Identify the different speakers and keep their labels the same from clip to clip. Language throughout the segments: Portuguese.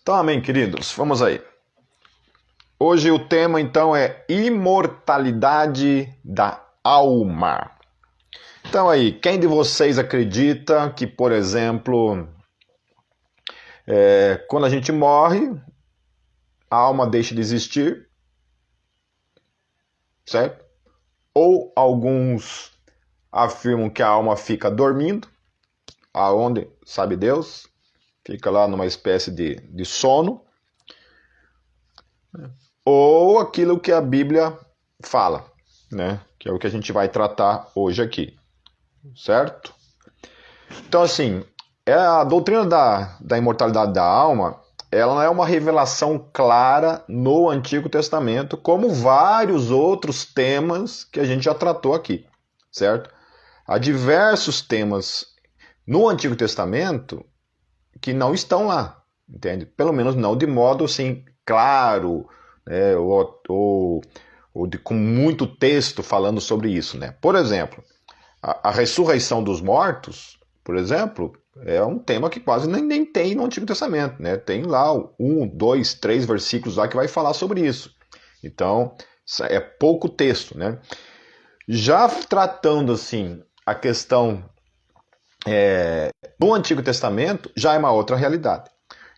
Speaker 1: Então, amém, queridos. Vamos aí. Hoje o tema, então, é imortalidade da alma. Então aí, quem de vocês acredita que, por exemplo, quando a gente morre, a alma deixa de existir, certo? Ou alguns afirmam que a alma fica dormindo, aonde, sabe Deus, fica lá numa espécie de sono, ou aquilo que a Bíblia fala, né? Que é o que a gente vai tratar hoje aqui, certo? Então, assim, a doutrina da imortalidade da alma, ela não é uma revelação clara no Antigo Testamento, como vários outros temas que a gente já tratou aqui, certo? Há diversos temas no Antigo Testamento que não estão lá, entende? Pelo menos não de modo assim claro, né? ou com muito texto falando sobre isso, né? Por exemplo, a ressurreição dos mortos, por exemplo, é um tema que quase nem tem no Antigo Testamento, né? Tem lá 1, 2, 3 versículos lá que vai falar sobre isso. Então, é pouco texto, né? Já tratando assim a questão no Antigo Testamento, já é uma outra realidade.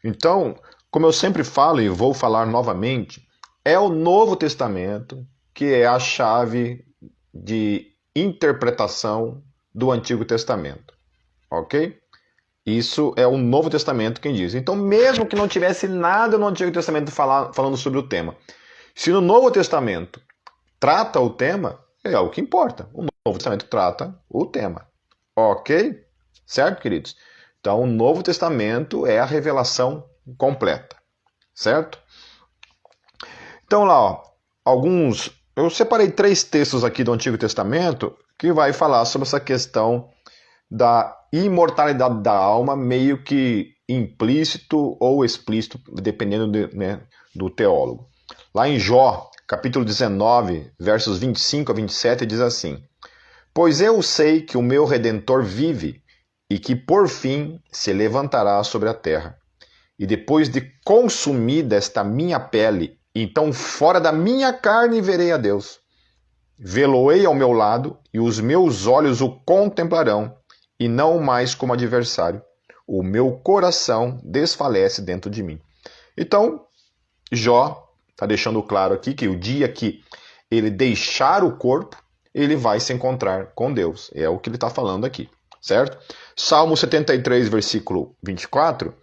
Speaker 1: Então, como eu sempre falo e vou falar novamente, é o Novo Testamento que é a chave de interpretação do Antigo Testamento, ok? Isso é o Novo Testamento quem diz. Então, mesmo que não tivesse nada no Antigo Testamento falando sobre o tema, se no Novo Testamento trata o tema, é o que importa. O Novo Testamento trata o tema, ok? Certo, queridos? Então, o Novo Testamento é a revelação completa, certo? Então, lá, ó, eu separei 3 textos aqui do Antigo Testamento que vai falar sobre essa questão da imortalidade da alma, meio que implícito ou explícito, dependendo do teólogo. Lá em Jó, capítulo 19, versos 25 a 27, diz assim: Pois eu sei que o meu Redentor vive e que por fim se levantará sobre a terra. E depois de consumida esta minha pele, então fora da minha carne verei a Deus. Vê-lo-ei ao meu lado, e os meus olhos o contemplarão, e não mais como adversário. O meu coração desfalece dentro de mim. Então, Jó está deixando claro aqui que o dia que ele deixar o corpo, ele vai se encontrar com Deus. É o que ele está falando aqui, certo? Salmo 73, versículo 24.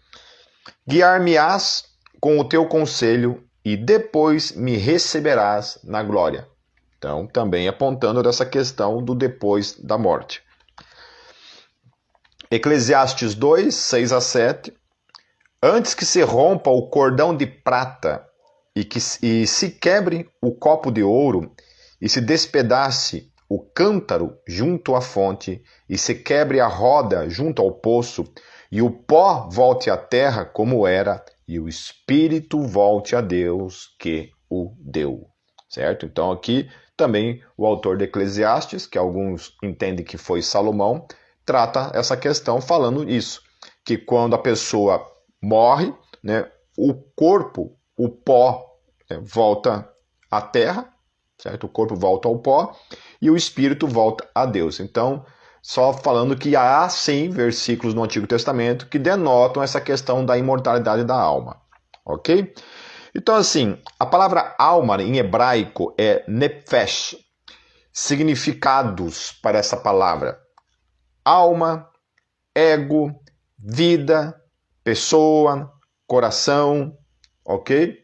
Speaker 1: Guiar-me-ás com o teu conselho e depois me receberás na glória. Então, também apontando dessa questão do depois da morte. Eclesiastes 2, 6 a 7. Antes que se rompa o cordão de prata e se quebre o copo de ouro e se despedace o cântaro junto à fonte, e se quebre a roda junto ao poço, e o pó volte à terra como era, e o espírito volte a Deus que o deu. Certo? Então aqui também o autor de Eclesiastes, que alguns entendem que foi Salomão, trata essa questão falando isso, que quando a pessoa morre, né, o corpo, o pó, volta à terra, certo? O corpo volta ao pó e o espírito volta a Deus. Então, só falando que há, sim, versículos no Antigo Testamento que denotam essa questão da imortalidade da alma. Ok? Então, assim, a palavra alma em hebraico é nefesh. Significados para essa palavra: alma, ego, vida, pessoa, coração, ok?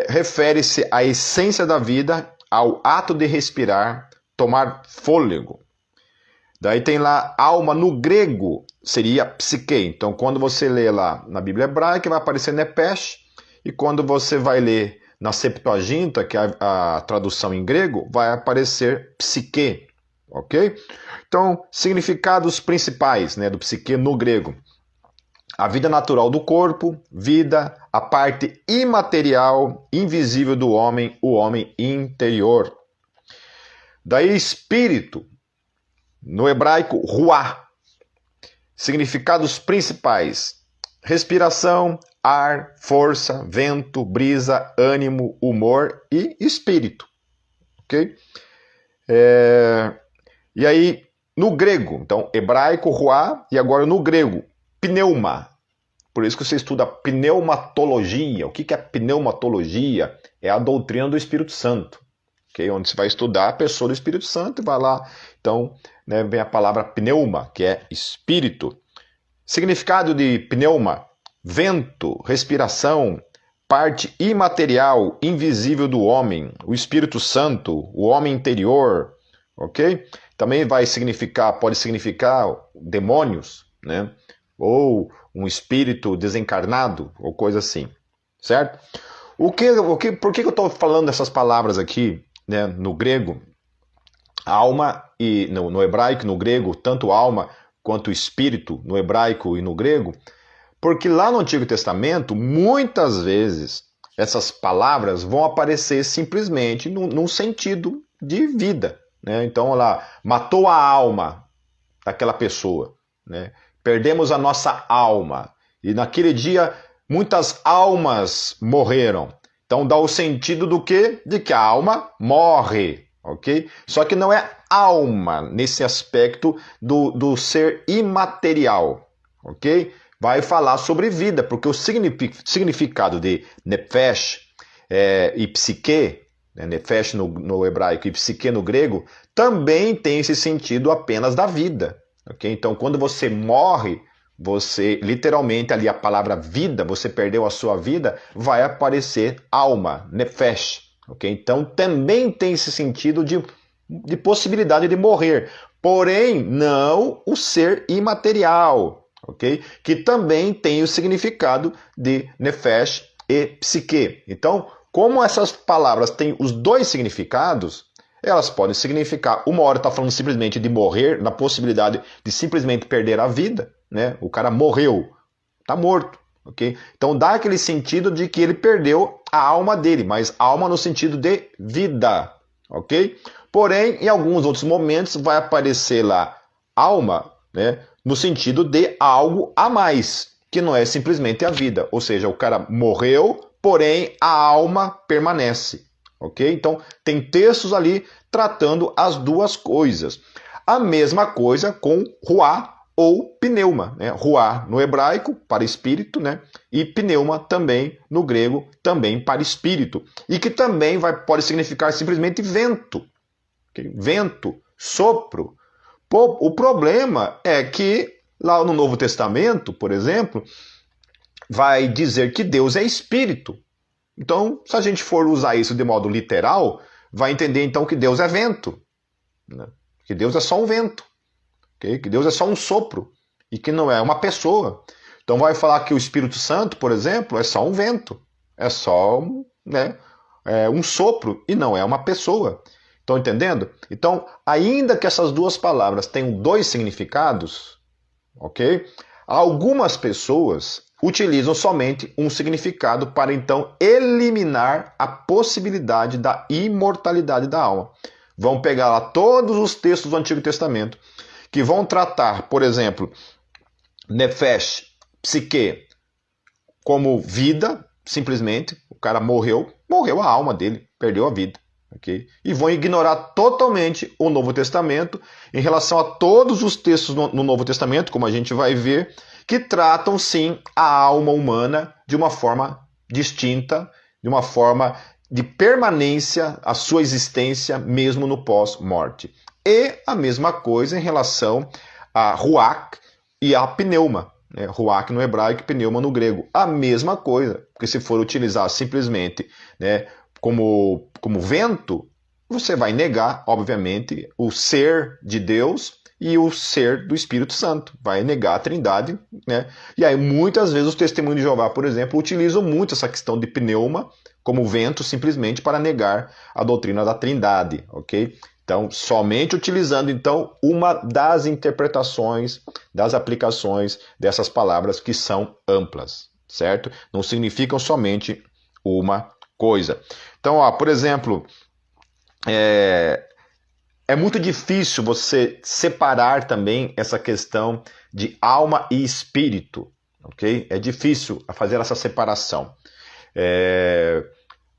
Speaker 1: Refere-se à essência da vida, ao ato de respirar, tomar fôlego. Daí tem lá alma no grego, seria psique. Então, quando você lê lá na Bíblia hebraica, vai aparecer nepesh, e quando você vai ler na Septuaginta, que é a tradução em grego, vai aparecer psique, ok? Então, significados principais, né, do psique no grego: a vida natural do corpo, vida, a parte imaterial, invisível do homem, o homem interior. Daí espírito, no hebraico, ruá. Significados principais: respiração, ar, força, vento, brisa, ânimo, humor e espírito. Ok? E aí, no grego, então, hebraico, ruá, e agora no grego, pneuma. Por isso que você estuda pneumatologia. O que é pneumatologia? É a doutrina do Espírito Santo. Okay? Onde você vai estudar a pessoa do Espírito Santo e vai lá. Então, né, vem a palavra pneuma, que é espírito. Significado de pneuma: vento, respiração, parte imaterial, invisível do homem, o Espírito Santo, o homem interior, ok? Também pode significar demônios, né? Ou um espírito desencarnado, ou coisa assim, certo? Por que eu estou falando dessas palavras aqui, né, no grego? Alma e no hebraico e no grego, tanto alma quanto espírito, no hebraico e no grego, porque lá no Antigo Testamento, muitas vezes, essas palavras vão aparecer simplesmente num sentido de vida, né? Então, lá, matou a alma daquela pessoa, né? Perdemos a nossa alma. E naquele dia, muitas almas morreram. Então, dá o sentido do quê? De que a alma morre, ok? Só que não é alma nesse aspecto do ser imaterial, ok? Vai falar sobre vida, porque o significado de nefesh e psique, né, nefesh no hebraico e psique no grego, também tem esse sentido apenas da vida. Okay? Então, quando você morre, você, literalmente, ali a palavra vida, você perdeu a sua vida, vai aparecer alma, nefesh. Okay? Então, também tem esse sentido de possibilidade de morrer, porém, não o ser imaterial. Okay? Que também tem o significado de nefesh e psique. Então, como essas palavras têm os dois significados, elas podem significar, uma hora está falando simplesmente de morrer, na possibilidade de simplesmente perder a vida, né? O cara morreu, está morto. Okay? Então dá aquele sentido de que ele perdeu a alma dele, mas alma no sentido de vida. Okay? Porém, em alguns outros momentos vai aparecer lá alma, né? No sentido de algo a mais, que não é simplesmente a vida. Ou seja, o cara morreu, porém a alma permanece. Ok? Então, tem textos ali tratando as duas coisas. A mesma coisa com ruá ou pneuma. Né? Ruá no hebraico, para espírito, né? E pneuma também no grego, também para espírito. E que também pode significar simplesmente vento. Okay? Vento, sopro. O problema é que lá no Novo Testamento, por exemplo, vai dizer que Deus é espírito. Então, se a gente for usar isso de modo literal, vai entender então que Deus é vento, né? Que Deus é só um vento, okay? Que Deus é só um sopro e que não é uma pessoa. Então vai falar que o Espírito Santo, por exemplo, é só um vento, é só um sopro e não é uma pessoa. Estão entendendo? Então, ainda que essas duas palavras tenham dois significados, ok? Algumas pessoas utilizam somente um significado para então eliminar a possibilidade da imortalidade da alma. Vão pegar lá todos os textos do Antigo Testamento que vão tratar, por exemplo, nefesh, psique, como vida, simplesmente, o cara morreu a alma dele, perdeu a vida. Okay? E vão ignorar totalmente o Novo Testamento em relação a todos os textos no Novo Testamento, como a gente vai ver, que tratam sim a alma humana de uma forma distinta, de uma forma de permanência, a sua existência mesmo no pós-morte. E a mesma coisa em relação a ruach e a pneuma. Né? Ruach no hebraico e pneuma no grego. A mesma coisa, porque se for utilizar simplesmente, né, como vento, você vai negar, obviamente, o ser de Deus e o ser do Espírito Santo. Vai negar a Trindade, né? E aí, muitas vezes, os testemunhos de Jeová, por exemplo, utilizam muito essa questão de pneuma como vento, simplesmente para negar a doutrina da Trindade, ok? Então, somente utilizando, então, uma das interpretações, das aplicações dessas palavras que são amplas, certo? Não significam somente uma coisa. Então, por exemplo, é muito difícil você separar também essa questão de alma e espírito. ok? É difícil fazer essa separação.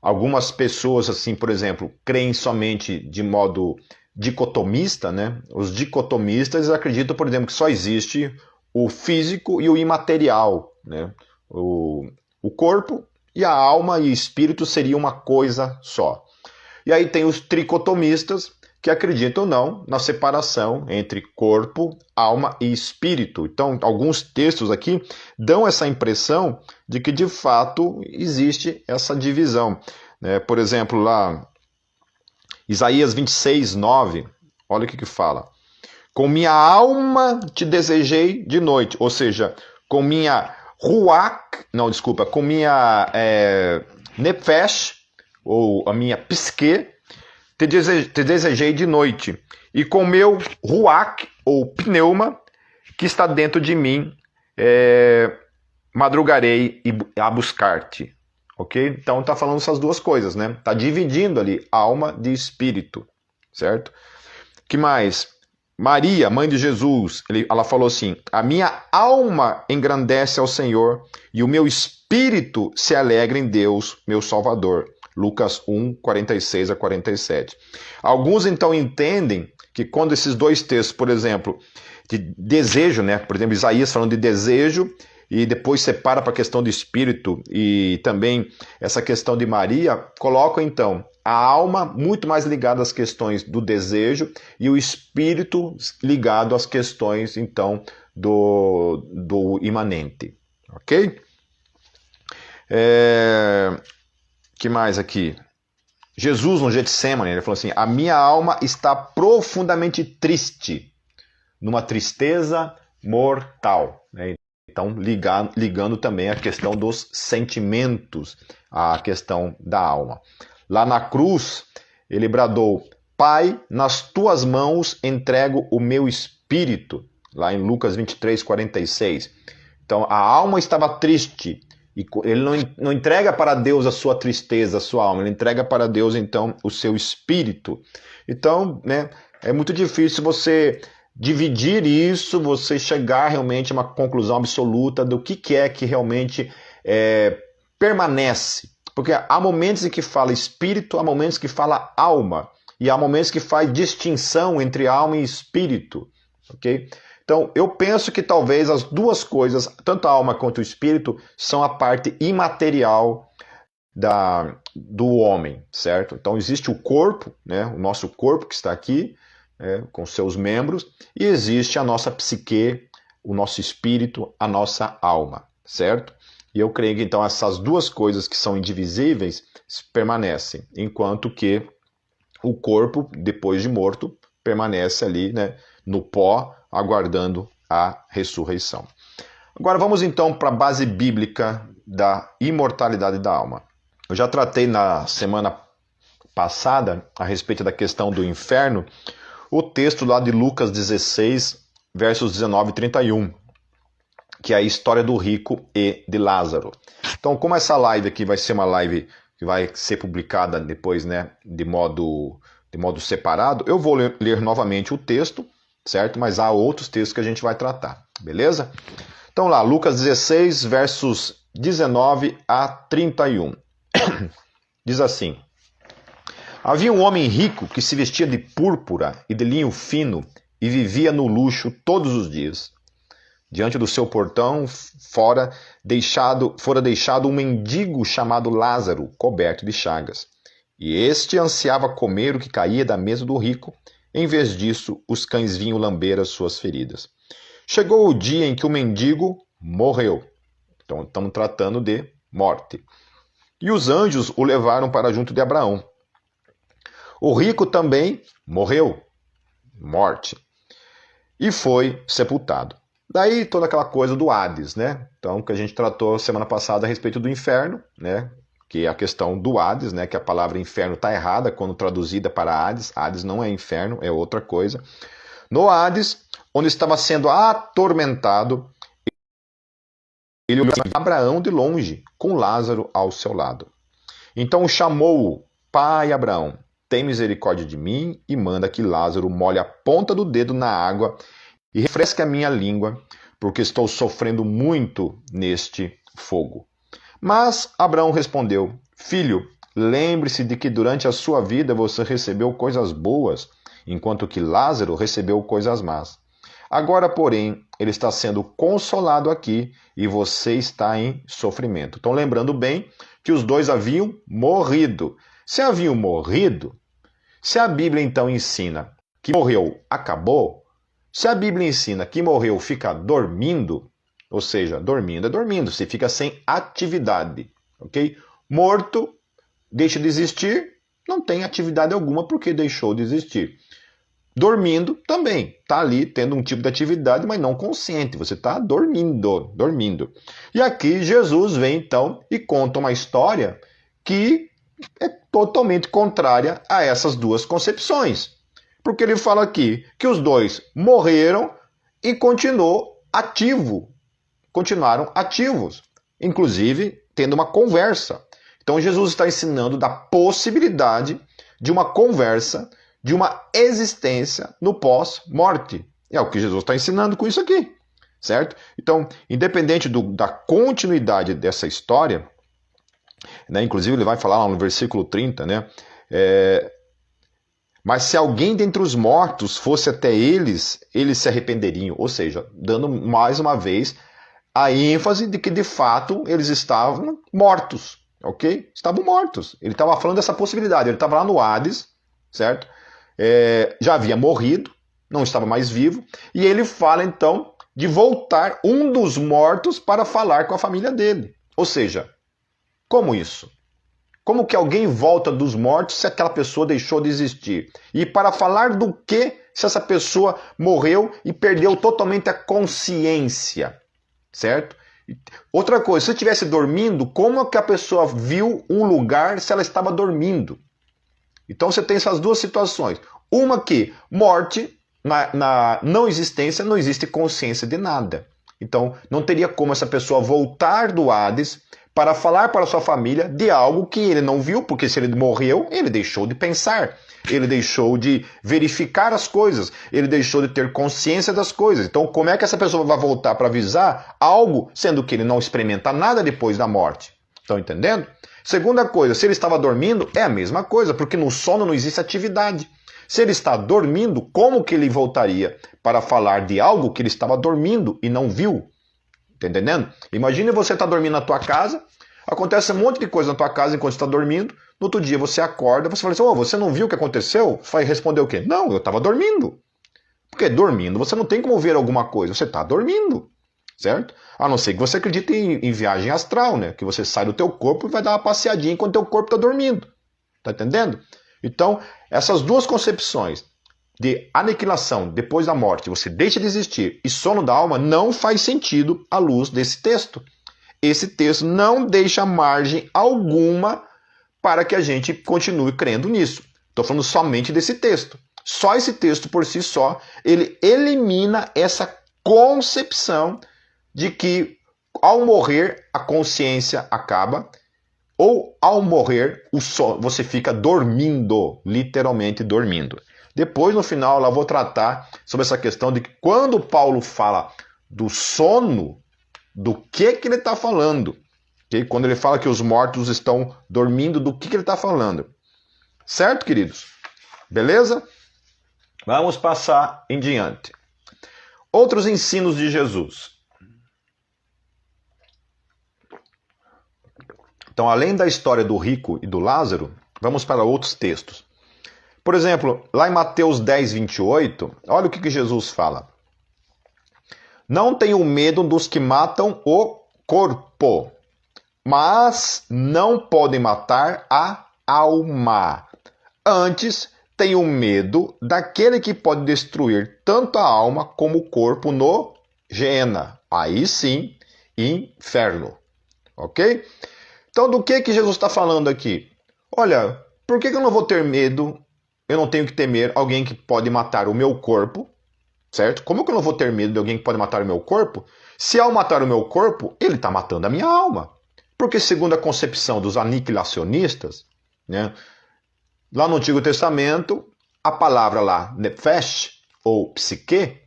Speaker 1: Algumas pessoas, assim, por exemplo, creem somente de modo dicotomista, né? Os dicotomistas acreditam, por exemplo, que só existe o físico e o imaterial, né? O corpo e a alma e espírito seriam uma coisa só. E aí tem os tricotomistas que acreditam não na separação entre corpo, alma e espírito. Então, alguns textos aqui dão essa impressão de que de fato existe essa divisão. Por exemplo, lá Isaías 26, 9, olha o que fala. Com minha alma te desejei de noite, ou seja, com minha com minha nefesh, ou a minha psique, te desejei de noite. E com meu ruach, ou pneuma, que está dentro de mim, madrugarei a buscar-te. Ok? Então está falando essas duas coisas, né? Está dividindo ali alma de espírito, certo? Que mais? Maria, mãe de Jesus, ela falou assim: a minha alma engrandece ao Senhor e o meu espírito se alegra em Deus, meu Salvador. Lucas 1, 46 a 47. Alguns então entendem que quando esses dois textos, por exemplo, de desejo, né? Por exemplo, Isaías falando de desejo e depois separa para a questão do espírito e também essa questão de Maria, colocam então a alma muito mais ligada às questões do desejo e o espírito ligado às questões então do imanente, ok? Que mais aqui? Jesus no Getsemane, ele falou assim: a minha alma está profundamente triste, numa tristeza mortal, né? Então, ligando também a questão dos sentimentos, a questão da alma. Lá na cruz, ele bradou: Pai, nas tuas mãos entrego o meu espírito. Lá em Lucas 23, 46. Então, a alma estava triste. E ele não entrega para Deus a sua tristeza, a sua alma. Ele entrega para Deus, então, o seu espírito. Então, né, é muito difícil você dividir isso, você chegar realmente a uma conclusão absoluta do que é que realmente permanece. Porque há momentos em que fala espírito, há momentos que fala alma, e há momentos que faz distinção entre alma e espírito, ok? Então, eu penso que talvez as duas coisas, tanto a alma quanto o espírito, são a parte imaterial do homem, certo? Então, existe o corpo, né? O nosso corpo que está aqui, com seus membros, e existe a nossa psique, o nosso espírito, a nossa alma, certo? E eu creio que então essas duas coisas que são indivisíveis permanecem, enquanto que o corpo, depois de morto, permanece ali, né, no pó, aguardando a ressurreição. Agora vamos então para a base bíblica da imortalidade da alma. Eu já tratei na semana passada a respeito da questão do inferno, o texto lá de Lucas 16, versos 19 e 31, que é a história do rico e de Lázaro. Então, como essa live aqui vai ser uma live que vai ser publicada depois, né, de modo separado, eu vou ler novamente o texto, certo? Mas há outros textos que a gente vai tratar, beleza? Então lá, Lucas 16, versos 19 a 31. Diz assim: havia um homem rico que se vestia de púrpura e de linho fino e vivia no luxo todos os dias. Diante do seu portão fora deixado um mendigo chamado Lázaro, coberto de chagas. E este ansiava comer o que caía da mesa do rico. Em vez disso, os cães vinham lamber as suas feridas. Chegou o dia em que o mendigo morreu. Então, estamos tratando de morte. E os anjos o levaram para junto de Abraão. O rico também morreu. Morte. E foi sepultado. Daí toda aquela coisa do Hades, né? Então, que a gente tratou semana passada a respeito do inferno, né? Que é a questão do Hades, né? Que a palavra inferno está errada quando traduzida para Hades. Hades não é inferno, é outra coisa. No Hades, onde estava sendo atormentado, ele olhou Abraão de longe, com Lázaro ao seu lado. Então chamou-o: Pai Abraão, tem misericórdia de mim e manda que Lázaro molhe a ponta do dedo na água e refresque a minha língua, porque estou sofrendo muito neste fogo. Mas Abraão respondeu: Filho, lembre-se de que durante a sua vida você recebeu coisas boas, enquanto que Lázaro recebeu coisas más. Agora, porém, ele está sendo consolado aqui e você está em sofrimento. Então, lembrando bem que os dois haviam morrido. Se haviam morrido, se a Bíblia então ensina que morreu, acabou. Se a Bíblia ensina que morreu, fica dormindo, ou seja, dormindo é dormindo, você fica sem atividade, ok? Morto, deixa de existir, não tem atividade alguma porque deixou de existir. Dormindo também, está ali tendo um tipo de atividade, mas não consciente, você está dormindo. E aqui Jesus vem então e conta uma história que é totalmente contrária a essas duas concepções. Porque ele fala aqui que os dois morreram e continuaram ativos, inclusive tendo uma conversa. Então Jesus está ensinando da possibilidade de uma conversa, de uma existência no pós-morte. É o que Jesus está ensinando com isso aqui, certo? Então, independente da continuidade dessa história, né, inclusive ele vai falar lá no versículo 30, né? Mas se alguém dentre os mortos fosse até eles se arrependeriam. Ou seja, dando mais uma vez a ênfase de que de fato eles estavam mortos, ok? Estavam mortos. Ele estava falando dessa possibilidade. Ele estava lá no Hades, certo? Já havia morrido, não estava mais vivo. E ele fala então de voltar um dos mortos para falar com a família dele. Ou seja, como isso? Como que alguém volta dos mortos se aquela pessoa deixou de existir? E para falar do que se essa pessoa morreu e perdeu totalmente a consciência, certo? Outra coisa, se estivesse dormindo, como é que a pessoa viu um lugar se ela estava dormindo? Então você tem essas duas situações. Uma que morte, na não existência, não existe consciência de nada. Então não teria como essa pessoa voltar do Hades para falar para sua família de algo que ele não viu, porque se ele morreu, ele deixou de pensar, ele deixou de verificar as coisas, ele deixou de ter consciência das coisas. Então, como é que essa pessoa vai voltar para avisar algo, sendo que ele não experimenta nada depois da morte? Estão entendendo? Segunda coisa, se ele estava dormindo, é a mesma coisa, porque no sono não existe atividade. Se ele está dormindo, como que ele voltaria para falar de algo que ele estava dormindo e não viu? Tá entendendo? Imagine você estar dormindo na tua casa, acontece um monte de coisa na tua casa enquanto você está dormindo, no outro dia você acorda, você fala assim, você não viu o que aconteceu? Você vai responder o quê? Não, eu estava dormindo. Porque dormindo você não tem como ver alguma coisa, você está dormindo, certo? A não ser que você acredite em viagem astral, né? Que você sai do teu corpo e vai dar uma passeadinha enquanto teu corpo está dormindo. Tá entendendo? Então, essas duas concepções de aniquilação depois da morte, você deixa de existir, e sono da alma, não faz sentido à luz desse texto. Esse texto não deixa margem alguma para que a gente continue crendo nisso. Estou falando somente desse texto. Só esse texto por si só, ele elimina essa concepção de que ao morrer a consciência acaba, ou ao morrer você fica dormindo, literalmente dormindo. Depois, no final, eu vou tratar sobre essa questão de que quando Paulo fala do sono, do que ele está falando. Okay? Quando ele fala que os mortos estão dormindo, do que ele está falando. Certo, queridos? Beleza? Vamos passar em diante. Outros ensinos de Jesus. Então, além da história do rico e do Lázaro, vamos para outros textos. Por exemplo, lá em Mateus 10, 28, olha o que Jesus fala. Não tenham medo dos que matam o corpo, mas não podem matar a alma. Antes, tenham medo daquele que pode destruir tanto a alma como o corpo no Geena. Aí sim, inferno. Ok? Então, do que Jesus está falando aqui? Olha, por que eu não vou ter medo? Eu não tenho que temer alguém que pode matar o meu corpo, certo? Como que eu não vou ter medo de alguém que pode matar o meu corpo? Se ao matar o meu corpo, ele está matando a minha alma. Porque segundo a concepção dos aniquilacionistas, né, lá no Antigo Testamento, a palavra lá, nefesh, ou psique,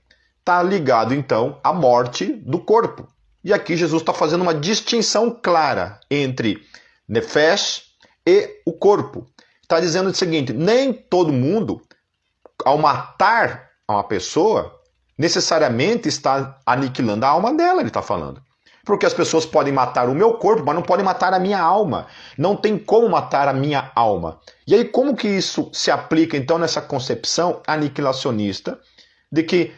Speaker 1: está ligado, então, à morte do corpo. E aqui Jesus está fazendo uma distinção clara entre nefesh e o corpo. Está dizendo o seguinte, nem todo mundo, ao matar uma pessoa, necessariamente está aniquilando a alma dela, ele está falando. Porque as pessoas podem matar o meu corpo, mas não podem matar a minha alma. Não tem como matar a minha alma. E aí, como que isso se aplica, então, nessa concepção aniquilacionista de que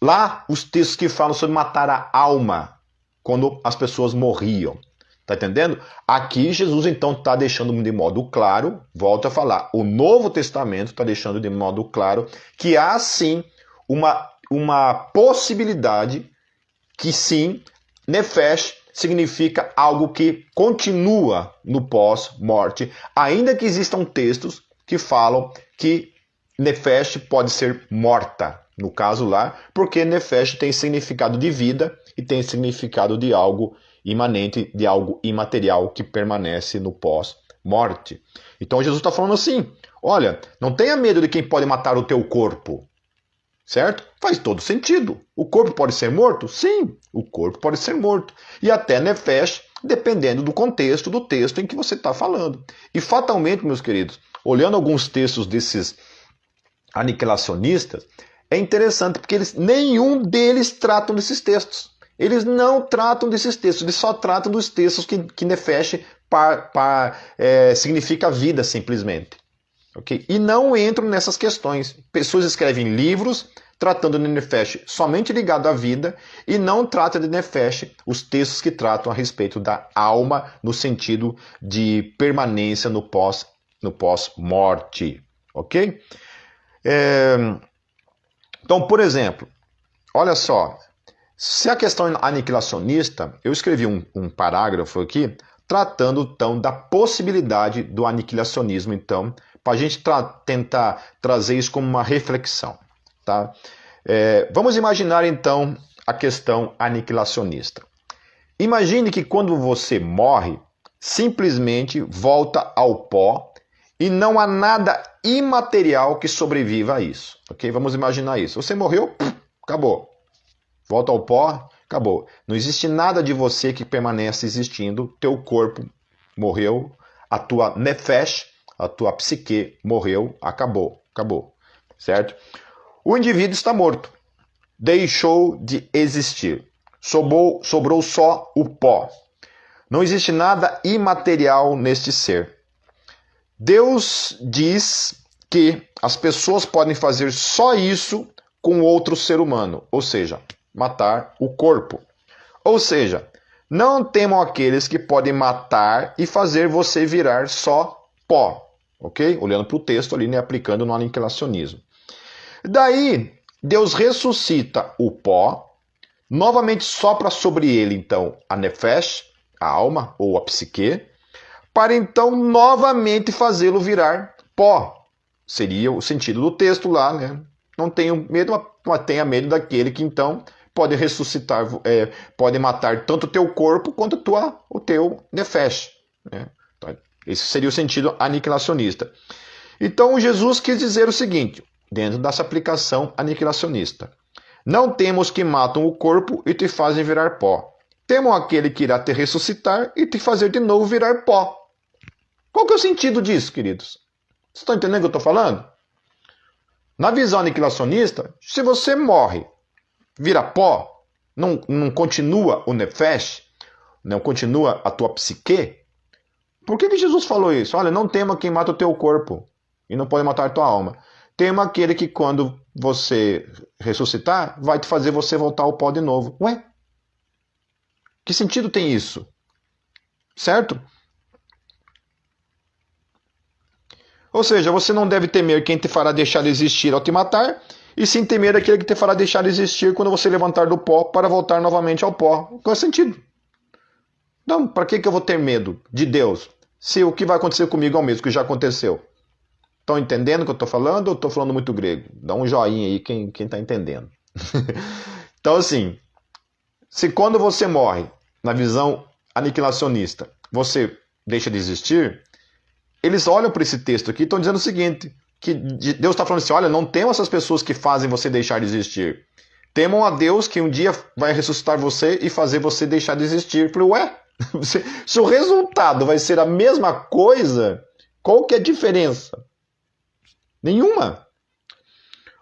Speaker 1: lá os textos que falam sobre matar a alma quando as pessoas morriam? Tá entendendo? Aqui Jesus, então, está deixando de modo claro, volto a falar, o Novo Testamento está deixando de modo claro que há, sim, uma possibilidade que, sim, nefesh significa algo que continua no pós-morte, ainda que existam textos que falam que nefesh pode ser morta, no caso lá, porque nefesh tem significado de vida e tem significado de algo imanente, de algo imaterial que permanece no pós-morte. Então Jesus está falando assim, olha, não tenha medo de quem pode matar o teu corpo. Certo? Faz todo sentido. O corpo pode ser morto? Sim, o corpo pode ser morto. E até nefesh, dependendo do contexto do texto em que você está falando. E fatalmente, meus queridos, olhando alguns textos desses aniquilacionistas, é interessante porque nenhum deles tratam desses textos. Eles não tratam desses textos, eles só tratam dos textos que nefesh significa vida, simplesmente. Okay? E não entram nessas questões. Pessoas escrevem livros tratando de nefesh somente ligado à vida e não tratam de nefesh os textos que tratam a respeito da alma no sentido de permanência no pós-morte. Ok? Então, por exemplo, olha só, se a questão aniquilacionista, eu escrevi um parágrafo aqui tratando então da possibilidade do aniquilacionismo, então, para a gente tentar trazer isso como uma reflexão. Tá? Vamos imaginar, então, a questão aniquilacionista. Imagine que quando você morre, simplesmente volta ao pó e não há nada imaterial que sobreviva a isso. Okay? Vamos imaginar isso. Você morreu, acabou. Volta ao pó, acabou. Não existe nada de você que permanece existindo. Teu corpo morreu, a tua nefesh, a tua psique morreu, acabou, certo? O indivíduo está morto, deixou de existir, sobrou só o pó. Não existe nada imaterial neste ser. Deus diz que as pessoas podem fazer só isso com outro ser humano, ou seja, matar o corpo. Ou seja, não temam aqueles que podem matar e fazer você virar só pó. Ok? Olhando para o texto ali, né, aplicando no aniquilacionismo. Daí, Deus ressuscita o pó, novamente sopra sobre ele, então, a nefesh, a alma ou a psique, para então novamente fazê-lo virar pó. Seria o sentido do texto lá, né? Não tenho medo, mas tenha medo daquele que então pode ressuscitar, pode matar tanto o teu corpo quanto o teu nefesh, né? Esse seria o sentido aniquilacionista. Então, Jesus quis dizer o seguinte, dentro dessa aplicação aniquilacionista. Não temos que matam o corpo e te fazem virar pó. Temam aquele que irá te ressuscitar e te fazer de novo virar pó. Qual que é o sentido disso, queridos? Vocês estão entendendo o que eu estou falando? Na visão aniquilacionista, se você morre, vira pó, não continua o nefesh, não continua a tua psique, por que Jesus falou isso? Olha, não tema quem mata o teu corpo e não pode matar a tua alma. Tema aquele que quando você ressuscitar, vai te fazer você voltar ao pó de novo. Ué? Que sentido tem isso? Certo? Ou seja, você não deve temer quem te fará deixar de existir ao te matar, e sim temer aquele que te fará deixar de existir quando você levantar do pó para voltar novamente ao pó. Qual é o sentido? Então, para que eu vou ter medo de Deus, se o que vai acontecer comigo é o mesmo que já aconteceu? Estão entendendo o que eu estou falando ou estou falando muito grego? Dá um joinha aí quem está entendendo. Então, assim, se quando você morre, na visão aniquilacionista, você deixa de existir, eles olham para esse texto aqui e estão dizendo o seguinte, que Deus está falando assim, olha, não tem essas pessoas que fazem você deixar de existir. Temam a Deus que um dia vai ressuscitar você e fazer você deixar de existir. Eu falei, ué, se o resultado vai ser a mesma coisa, qual que é a diferença? Nenhuma.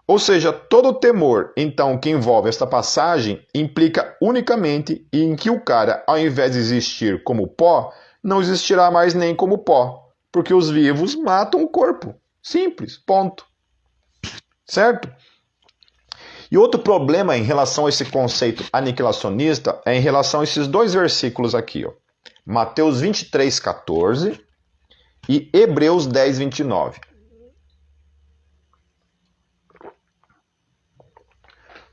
Speaker 1: Ou seja, todo o temor, então, que envolve esta passagem, implica unicamente em que o cara, ao invés de existir como pó, não existirá mais nem como pó, porque os vivos matam o corpo. Simples, ponto. Certo? E outro problema em relação a esse conceito aniquilacionista é em relação a esses dois versículos aqui, ó. Mateus 23, 14 e Hebreus 10, 29.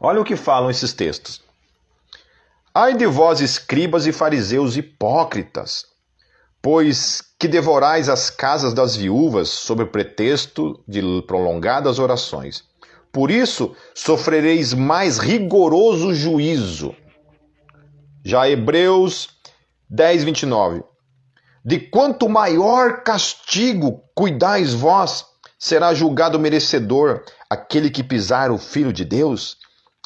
Speaker 1: Olha o que falam esses textos. Ai de vós, escribas e fariseus hipócritas, pois que devorais as casas das viúvas sob o pretexto de prolongadas orações. Por isso sofrereis mais rigoroso juízo. Já Hebreus 10, 29. De quanto maior castigo cuidais vós, será julgado merecedor aquele que pisar o Filho de Deus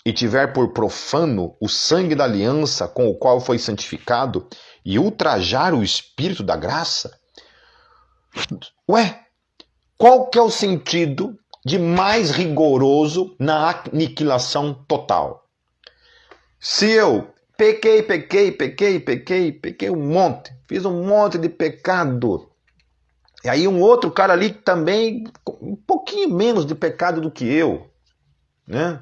Speaker 1: e tiver por profano o sangue da aliança com o qual foi santificado e ultrajar o Espírito da graça? Ué, qual que é o sentido de mais rigoroso na aniquilação total? Se eu pequei um monte, fiz um monte de pecado, e aí um outro cara ali também, um pouquinho menos de pecado do que eu, né?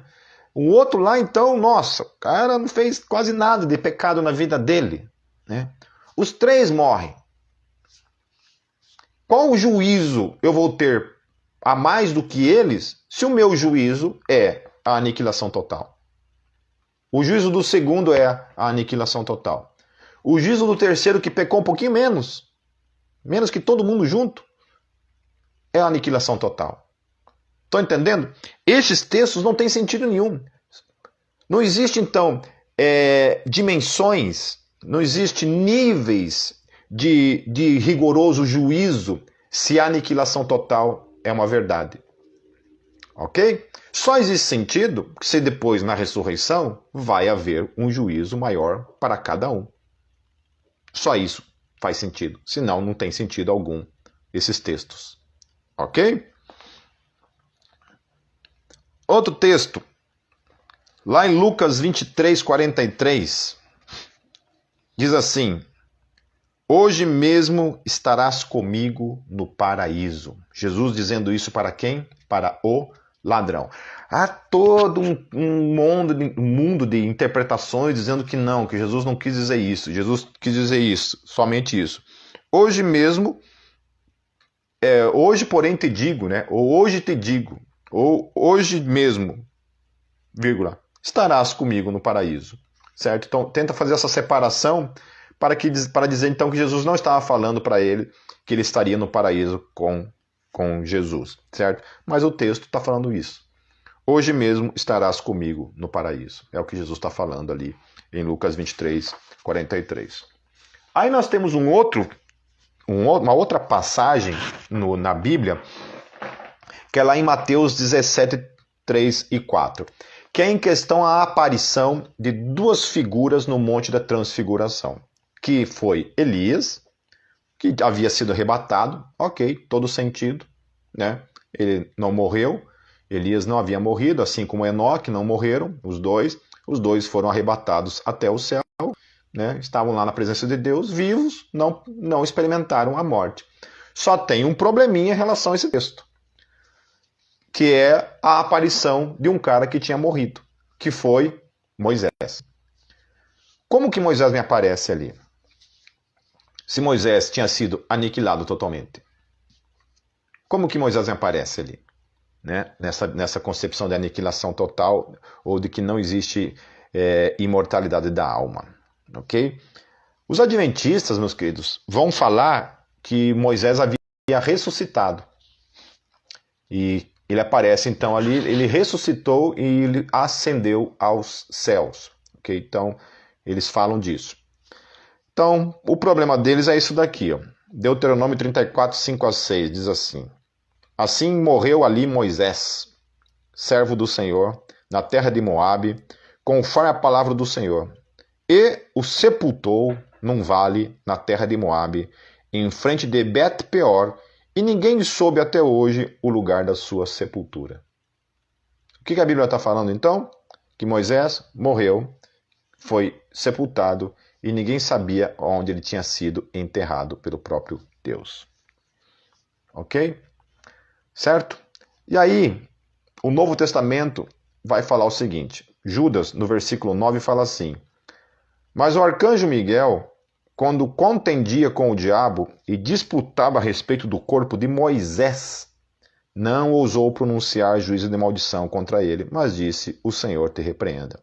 Speaker 1: O outro lá, então, nossa, o cara não fez quase nada de pecado na vida dele, né? Os três morrem. Qual o juízo eu vou ter a mais do que eles se o meu juízo é a aniquilação total? O juízo do segundo é a aniquilação total. O juízo do terceiro, que pecou um pouquinho menos que todo mundo junto, é a aniquilação total. Estão entendendo? Estes textos não têm sentido nenhum. Não existe, então, dimensões, não existe níveis de rigoroso juízo se a aniquilação total é uma verdade. Ok? Só existe sentido se depois, na ressurreição, vai haver um juízo maior para cada um. Só isso faz sentido. Senão, não tem sentido algum esses textos. Ok? Outro texto, lá em Lucas 23, 43, diz assim: hoje mesmo estarás comigo no paraíso. Jesus dizendo isso para quem? Para o ladrão. Há todo um mundo de interpretações dizendo que não, que Jesus não quis dizer isso. Jesus quis dizer isso, somente isso. Hoje mesmo, hoje porém te digo, né? Ou hoje te digo, ou hoje mesmo, vírgula, estarás comigo no paraíso. Certo? Então, tenta fazer essa separação para dizer então que Jesus não estava falando para ele que ele estaria no paraíso com Jesus, certo? Mas o texto está falando isso. Hoje mesmo estarás comigo no paraíso. É o que Jesus está falando ali em Lucas 23, 43. Aí nós temos uma outra passagem na Bíblia, que é lá em Mateus 17, 3 e 4, que é em questão a aparição de duas figuras no Monte da Transfiguração, que foi Elias, que havia sido arrebatado, ok, todo sentido, né? Ele não morreu, Elias não havia morrido, assim como Enoque não morreram, os dois foram arrebatados até o céu, né? Estavam lá na presença de Deus, vivos, não experimentaram a morte. Só tem um probleminha em relação a esse texto, que é a aparição de um cara que tinha morrido, que foi Moisés. Como que Moisés me aparece ali? Se Moisés tinha sido aniquilado totalmente. Como que Moisés me aparece ali? Né? Nessa concepção de aniquilação total, ou de que não existe imortalidade da alma. Ok? Os adventistas, meus queridos, vão falar que Moisés havia ressuscitado. E ele aparece então ali, ele ressuscitou e ele ascendeu aos céus. Ok? Então, eles falam disso. Então, o problema deles é isso daqui. Ó. Deuteronômio 34, 5 a 6 diz assim: assim morreu ali Moisés, servo do Senhor, na terra de Moabe, conforme a palavra do Senhor, e o sepultou num vale na terra de Moabe, em frente de Bet-peor, e ninguém soube até hoje o lugar da sua sepultura. O que a Bíblia está falando então? Que Moisés morreu, foi sepultado, e ninguém sabia onde ele tinha sido enterrado pelo próprio Deus. Ok? Certo? E aí, o Novo Testamento vai falar o seguinte. Judas, no versículo 9, fala assim: mas o arcanjo Miguel, quando contendia com o diabo e disputava a respeito do corpo de Moisés, não ousou pronunciar juízo de maldição contra ele, mas disse: o Senhor te repreenda.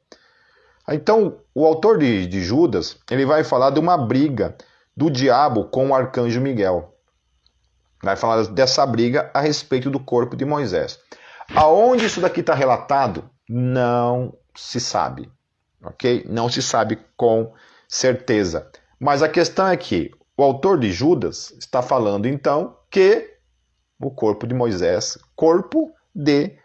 Speaker 1: Então, o autor de Judas, ele vai falar de uma briga do diabo com o arcanjo Miguel. Vai falar dessa briga a respeito do corpo de Moisés. Aonde isso daqui está relatado? Não se sabe. Ok? Não se sabe com certeza. Mas a questão é que o autor de Judas está falando então que o corpo de Moisés, corpo de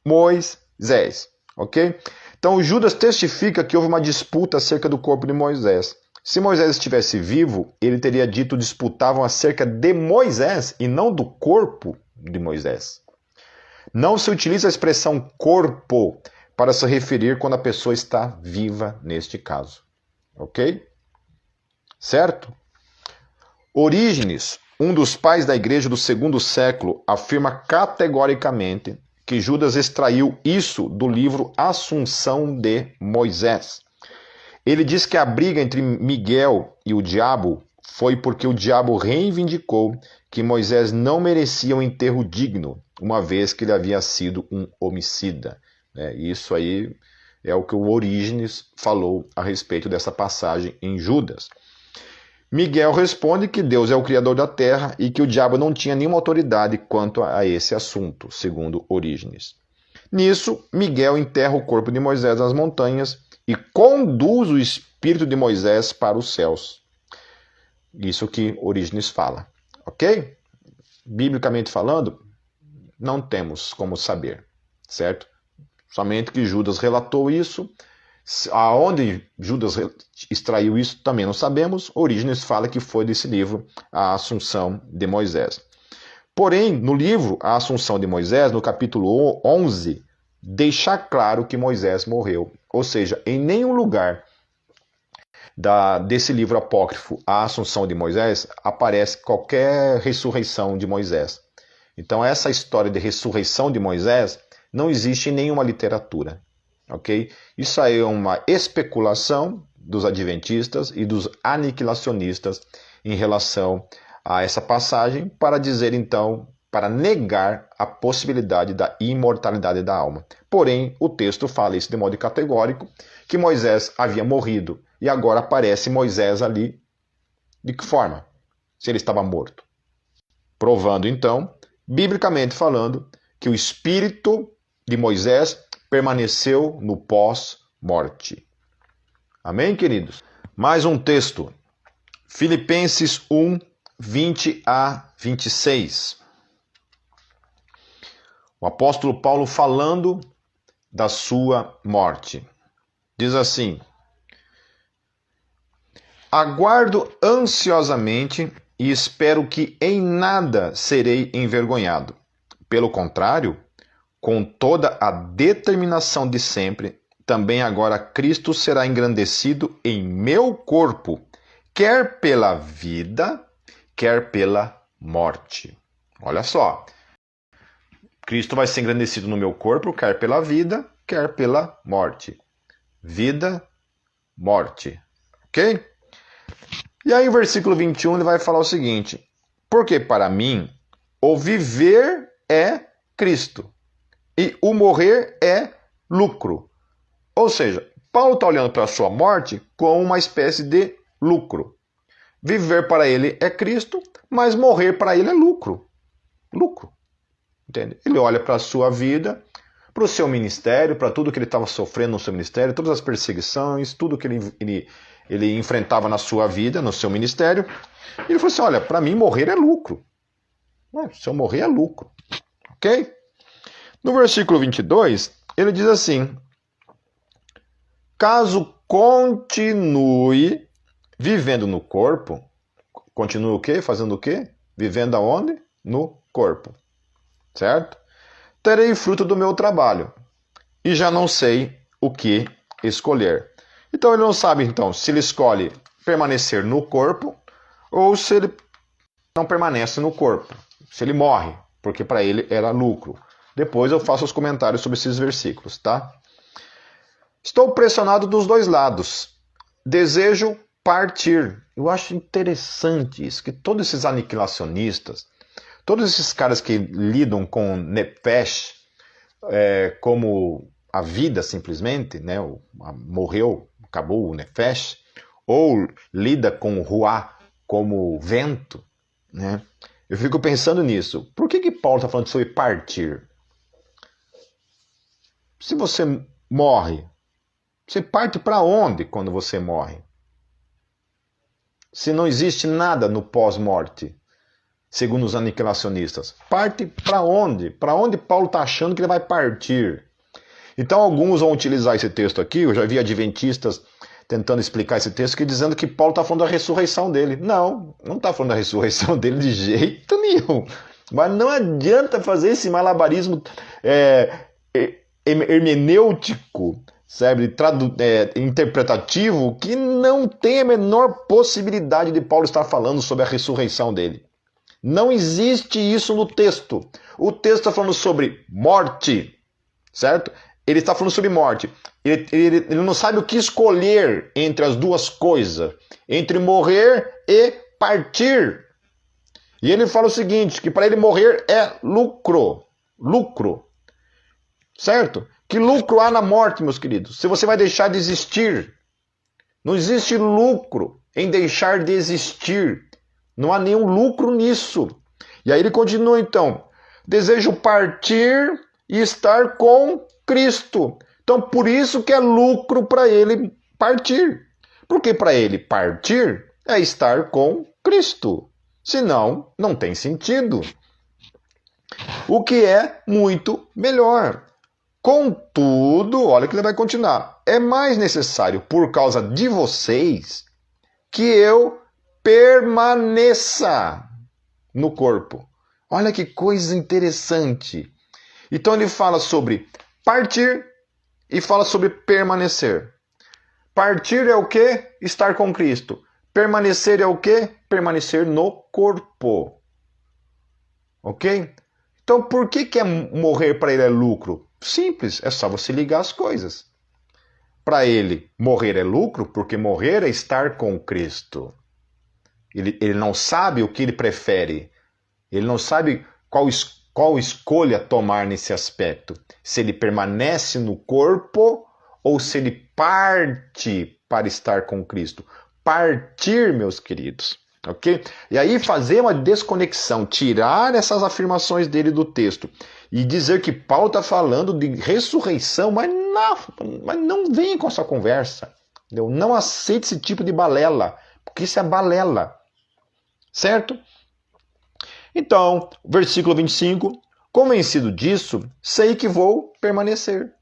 Speaker 1: Moisés, ok? Então Judas testifica que houve uma disputa acerca do corpo de Moisés. Se Moisés estivesse vivo, ele teria dito disputavam acerca de Moisés e não do corpo de Moisés. Não se utiliza a expressão corpo para se referir quando a pessoa está viva neste caso. Ok? Certo? Orígenes, um dos pais da igreja do segundo século, afirma categoricamente que Judas extraiu isso do livro Assunção de Moisés. Ele diz que a briga entre Miguel e o diabo foi porque o diabo reivindicou que Moisés não merecia um enterro digno, uma vez que ele havia sido um homicida. Isso aí é o que o Orígenes falou a respeito dessa passagem em Judas. Miguel responde que Deus é o Criador da terra e que o diabo não tinha nenhuma autoridade quanto a esse assunto, segundo Orígenes. Nisso, Miguel enterra o corpo de Moisés nas montanhas e conduz o espírito de Moisés para os céus. Isso que Orígenes fala, ok? Biblicamente falando, não temos como saber, certo? Somente que Judas relatou isso. Aonde Judas extraiu isso também não sabemos. Orígenes fala que foi desse livro, A Assunção de Moisés. Porém, no livro A Assunção de Moisés, no capítulo 11, deixa claro que Moisés morreu. Ou seja, em nenhum lugar desse livro apócrifo, A Assunção de Moisés, aparece qualquer ressurreição de Moisés. Então, essa história de ressurreição de Moisés não existe em nenhuma literatura. Ok? Isso aí é uma especulação dos adventistas e dos aniquilacionistas em relação a essa passagem para dizer então, para negar a possibilidade da imortalidade da alma. Porém, o texto fala isso de modo categórico, que Moisés havia morrido e agora aparece Moisés ali. De que forma? Se ele estava morto. Provando então, biblicamente falando, que o espírito de Moisés permaneceu no pós-morte. Amém, queridos? Mais um texto. Filipenses 1, 20 a 26. O apóstolo Paulo falando da sua morte. Diz assim: aguardo ansiosamente e espero que em nada serei envergonhado. Pelo contrário, com toda a determinação de sempre, também agora Cristo será engrandecido em meu corpo, quer pela vida, quer pela morte. Olha só. Cristo vai ser engrandecido no meu corpo, quer pela vida, quer pela morte. Vida, morte. Ok? E aí, o versículo 21, ele vai falar o seguinte: porque para mim, o viver é Cristo. E o morrer é lucro. Ou seja, Paulo está olhando para a sua morte como uma espécie de lucro. Viver para ele é Cristo, mas morrer para ele é lucro. Lucro. Entende? Ele olha para a sua vida, para o seu ministério, para tudo que ele estava sofrendo no seu ministério, todas as perseguições, tudo que ele enfrentava na sua vida, no seu ministério. E ele falou assim, olha, para mim morrer é lucro. Se eu morrer é lucro. Ok? No versículo 22, ele diz assim: caso continue vivendo no corpo, continue o quê? Fazendo o quê? Vivendo aonde? No corpo. Certo? Terei fruto do meu trabalho e já não sei o que escolher. Então ele não sabe então se ele escolhe permanecer no corpo ou se ele não permanece no corpo, se ele morre, porque para ele era lucro. Depois eu faço os comentários sobre esses versículos, tá? Estou pressionado dos dois lados. Desejo partir. Eu acho interessante isso, que todos esses aniquilacionistas, todos esses caras que lidam com Nefesh, como a vida simplesmente, né? Morreu, acabou o Nefesh, ou lida com o Ruá como vento, né? Eu fico pensando nisso. Por que Paulo está falando sobre partir? Se você morre, você parte para onde quando você morre? Se não existe nada no pós-morte, segundo os aniquilacionistas, parte para onde? Para onde Paulo está achando que ele vai partir? Então alguns vão utilizar esse texto aqui, eu já vi adventistas tentando explicar esse texto, dizendo que Paulo está falando da ressurreição dele. Não está falando da ressurreição dele de jeito nenhum. Mas não adianta fazer esse malabarismo hermenêutico, sabe, interpretativo, que não tem a menor possibilidade de Paulo estar falando sobre a ressurreição dele. Não existe isso no texto. O texto está falando sobre morte, certo? Ele está falando sobre morte. Ele não sabe o que escolher entre as duas coisas, entre morrer e partir. E ele fala o seguinte, que para ele morrer é lucro. Lucro. Certo? Que lucro há na morte, meus queridos? Se você vai deixar de existir. Não existe lucro em deixar de existir. Não há nenhum lucro nisso. E aí ele continua então. Desejo partir e estar com Cristo. Então por isso que é lucro para ele partir. Porque para ele partir é estar com Cristo. Senão, não tem sentido. O que é muito melhor. Contudo, olha que ele vai continuar. É mais necessário, por causa de vocês, que eu permaneça no corpo. Olha que coisa interessante. Então ele fala sobre partir e fala sobre permanecer. Partir é o quê? Estar com Cristo. Permanecer é o quê? Permanecer no corpo. Ok? Então por que morrer para ele é lucro? Simples, é só você ligar as coisas. Para ele, morrer é lucro, porque morrer é estar com Cristo. Ele não sabe o que ele prefere. Ele não sabe qual escolha tomar nesse aspecto. Se ele permanece no corpo ou se ele parte para estar com Cristo. Partir, meus queridos. Ok? E aí fazer uma desconexão, tirar essas afirmações dele do texto e dizer que Paulo está falando de ressurreição, mas não venha com essa conversa. Entendeu? Não aceite esse tipo de balela, porque isso é balela. Certo? Então, versículo 25. Convencido disso, sei que vou permanecer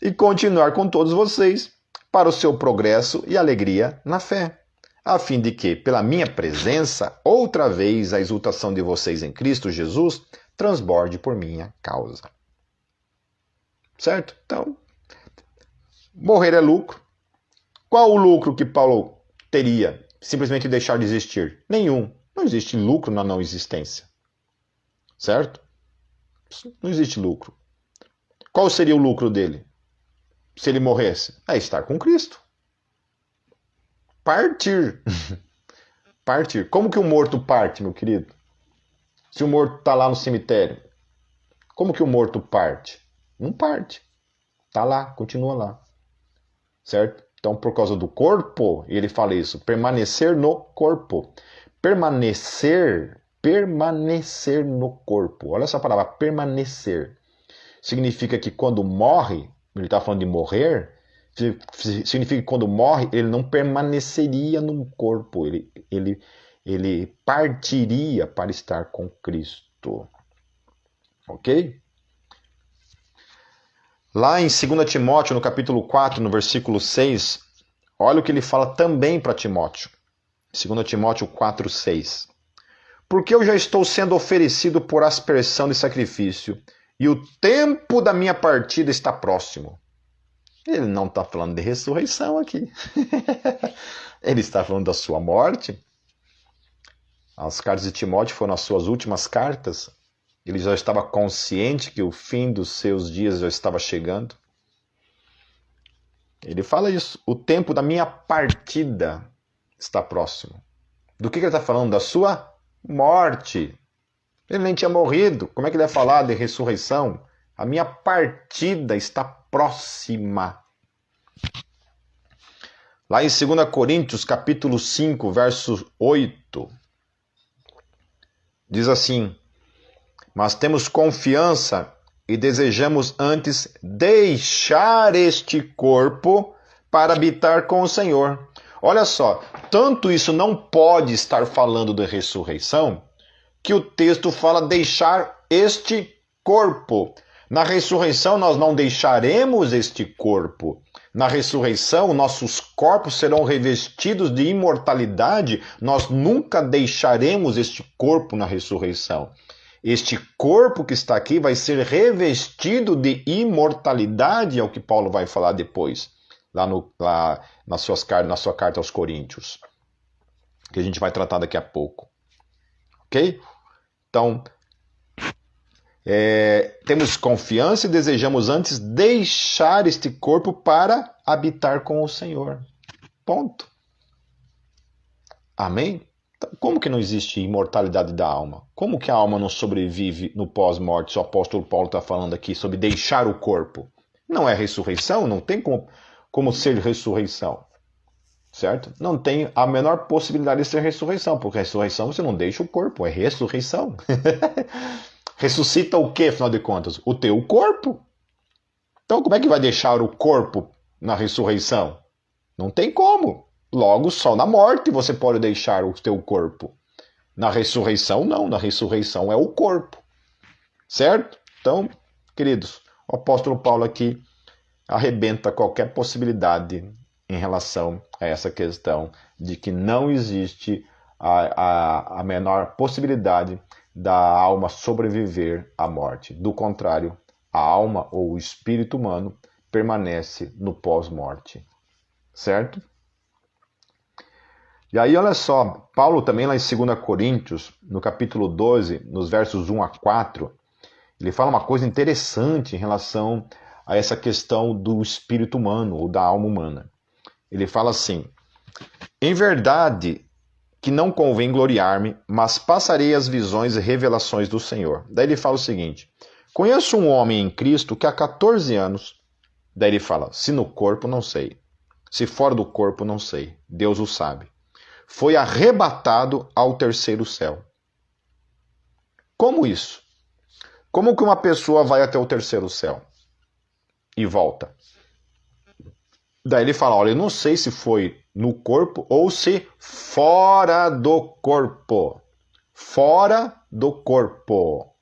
Speaker 1: e continuar com todos vocês para o seu progresso e alegria na fé, a fim de que, pela minha presença, outra vez a exultação de vocês em Cristo Jesus transborde por minha causa. Certo? Então, morrer é lucro. Qual o lucro que Paulo teria? Simplesmente deixar de existir? Nenhum. Não existe lucro na não existência. Certo? Não existe lucro. Qual seria o lucro dele? Se ele morresse? É estar com Cristo. Partir. Partir. Como que o morto parte, meu querido? Se o morto está lá no cemitério, como que o morto parte? Não parte. Está lá, continua lá. Certo? Então, por causa do corpo, ele fala isso, permanecer no corpo. Permanecer no corpo. Olha essa palavra, permanecer. Significa que quando morre, ele está falando de morrer, significa que quando morre, ele não permaneceria no corpo, ele partiria para estar com Cristo. Ok? Lá em 2 Timóteo, no capítulo 4, no versículo 6, olha o que ele fala também para Timóteo. 2 Timóteo 4, 6. Porque eu já estou sendo oferecido por aspersão de sacrifício, e o tempo da minha partida está próximo. Ele não está falando de ressurreição aqui. Ele está falando da sua morte. As cartas de Timóteo foram as suas últimas cartas. Ele já estava consciente que o fim dos seus dias já estava chegando. Ele fala isso. O tempo da minha partida está próximo. Do que ele está falando? Da sua morte. Ele nem tinha morrido. Como é que ele vai falar de ressurreição? A minha partida está próxima. Lá em 2 Coríntios, capítulo 5, verso 8, diz assim: mas temos confiança e desejamos antes deixar este corpo para habitar com o Senhor. Olha só, tanto isso não pode estar falando de ressurreição, que o texto fala deixar este corpo. Na ressurreição nós não deixaremos este corpo. Na ressurreição nossos corpos serão revestidos de imortalidade. Nós nunca deixaremos este corpo na ressurreição. Este corpo que está aqui vai ser revestido de imortalidade, é o que Paulo vai falar depois, lá na sua carta aos Coríntios, que a gente vai tratar daqui a pouco. Ok? Então, temos confiança e desejamos antes deixar este corpo para habitar com o Senhor. Ponto. Amém? Então, como que não existe imortalidade da alma? Como que a alma não sobrevive no pós-morte? O apóstolo Paulo está falando aqui sobre deixar o corpo. Não é ressurreição? Não tem como ser ressurreição. Certo? Não tem a menor possibilidade de ser ressurreição, porque ressurreição você não deixa o corpo, é ressurreição. Ressuscita o quê, afinal de contas? O teu corpo. Então como é que vai deixar o corpo na ressurreição? Não tem como. Logo, só na morte você pode deixar o teu corpo. Na ressurreição, não. Na ressurreição é o corpo. Certo? Então, queridos, o apóstolo Paulo aqui arrebenta qualquer possibilidade em relação a essa questão de que não existe a menor possibilidade da alma sobreviver à morte. Do contrário, a alma ou o espírito humano permanece no pós-morte. Certo? E aí, olha só, Paulo também lá em 2 Coríntios, no capítulo 12, nos versos 1 a 4, ele fala uma coisa interessante em relação a essa questão do espírito humano ou da alma humana. Ele fala assim: em verdade que não convém gloriar-me, mas passarei as visões e revelações do Senhor. Daí ele fala o seguinte: conheço um homem em Cristo que há 14 anos, daí ele fala, se no corpo não sei, se fora do corpo não sei, Deus o sabe, foi arrebatado ao terceiro céu. Como isso? Como que uma pessoa vai até o terceiro céu e volta? Daí ele fala, olha, eu não sei se foi no corpo ou se fora do corpo. Fora do corpo.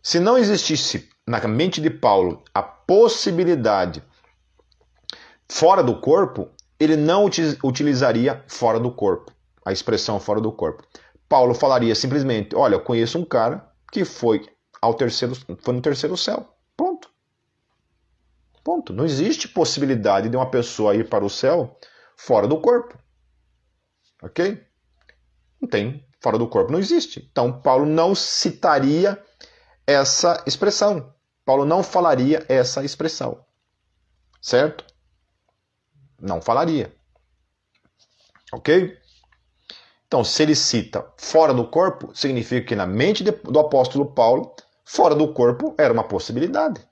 Speaker 1: Se não existisse na mente de Paulo a possibilidade fora do corpo, ele não utilizaria fora do corpo, a expressão fora do corpo. Paulo falaria simplesmente, olha, eu conheço um cara que foi no terceiro céu. Ponto. Ponto. Não existe possibilidade de uma pessoa ir para o céu fora do corpo. Ok? Não tem. Fora do corpo não existe. Então, Paulo não citaria essa expressão. Paulo não falaria essa expressão. Certo? Não falaria. Ok? Então, se ele cita fora do corpo, significa que na mente do apóstolo Paulo, fora do corpo era uma possibilidade.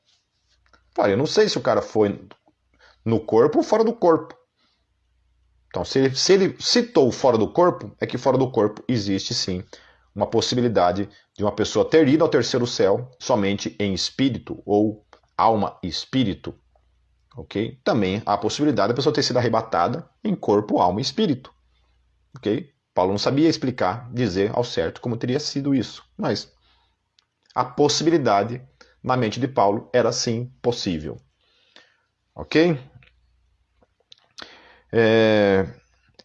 Speaker 1: Olha, eu não sei se o cara foi no corpo ou fora do corpo. Então, se ele citou fora do corpo, é que fora do corpo existe sim uma possibilidade de uma pessoa ter ido ao terceiro céu somente em espírito ou alma e espírito. Ok? Também há a possibilidade da pessoa ter sido arrebatada em corpo, alma e espírito. Ok? Paulo não sabia explicar, dizer ao certo como teria sido isso, mas a possibilidade na mente de Paulo era sim possível. Ok?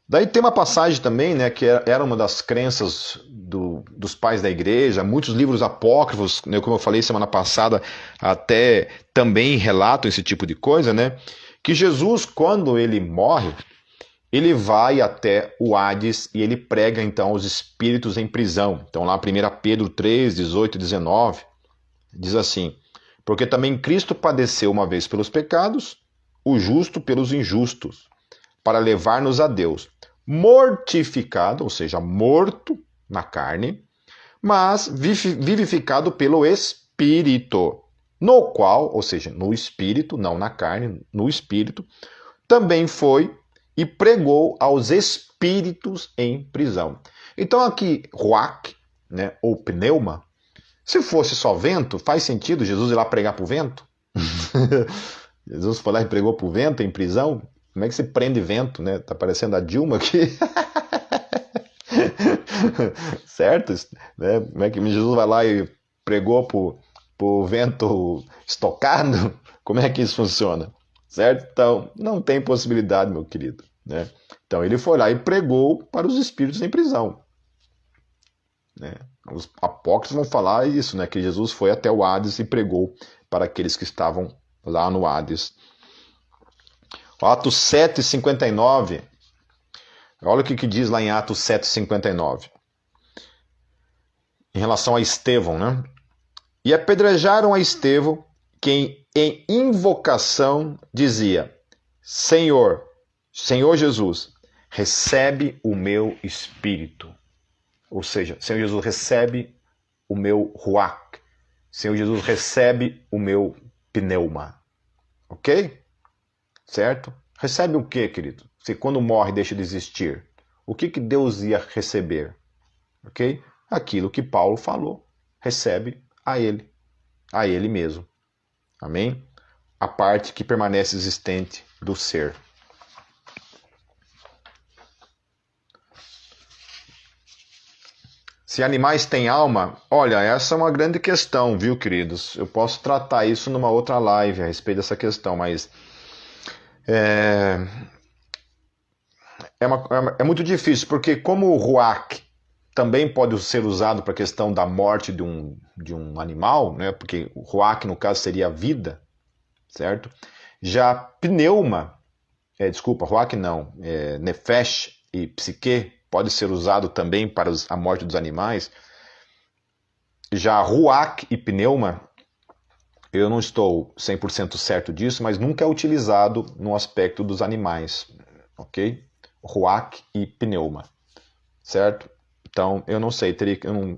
Speaker 1: Daí tem uma passagem também, né, que era uma das crenças dos pais da igreja, muitos livros apócrifos, né, como eu falei semana passada, até também relatam esse tipo de coisa, né, que Jesus, quando ele morre, ele vai até o Hades e ele prega então os espíritos em prisão. Então lá 1 Pedro 3, 18 e 19, diz assim: porque também Cristo padeceu uma vez pelos pecados, o justo pelos injustos, para levar-nos a Deus, mortificado, ou seja, morto na carne, mas vivificado pelo Espírito, no qual, ou seja, no Espírito, não na carne, no Espírito, também foi e pregou aos espíritos em prisão. Então aqui, ruach, né, ou pneuma, se fosse só vento, faz sentido Jesus ir lá pregar para o vento? Jesus foi lá e pregou para o vento em prisão? Como é que se prende vento, né? Tá parecendo a Dilma aqui. Certo? Né? Como é que Jesus vai lá e pregou pro vento estocado? Como é que isso funciona? Certo? Então, não tem possibilidade, meu querido. Né? Então, ele foi lá e pregou para os espíritos em prisão. Né? Os apócrifos vão falar isso, né? Que Jesus foi até o Hades e pregou para aqueles que estavam lá no Hades. Atos 7,59. Olha o que diz lá em Atos 7,59. Em relação a Estevão, né? E apedrejaram a Estevão, quem em invocação dizia: Senhor, Senhor Jesus, recebe o meu espírito. Ou seja, Senhor Jesus, recebe o meu ruach. Senhor Jesus, recebe o meu pneuma. Ok? Certo? Recebe o que, querido? Se quando morre deixa de existir, o que Deus ia receber? Ok? Aquilo que Paulo falou, recebe a ele mesmo. Amém? A parte que permanece existente do ser. Se animais têm alma, olha, essa é uma grande questão, viu, queridos? Eu posso tratar isso numa outra live a respeito dessa questão, mas é muito difícil, porque como o ruach também pode ser usado para a questão da morte de um animal, né? Porque o ruach, no caso, seria a vida, certo? Já pneuma, ruach não, nefesh e psique pode ser usado também para a morte dos animais. Já ruach e pneuma, eu não estou 100% certo disso, mas nunca é utilizado no aspecto dos animais, ok? Ruach e pneuma, certo? Então, eu não sei, eu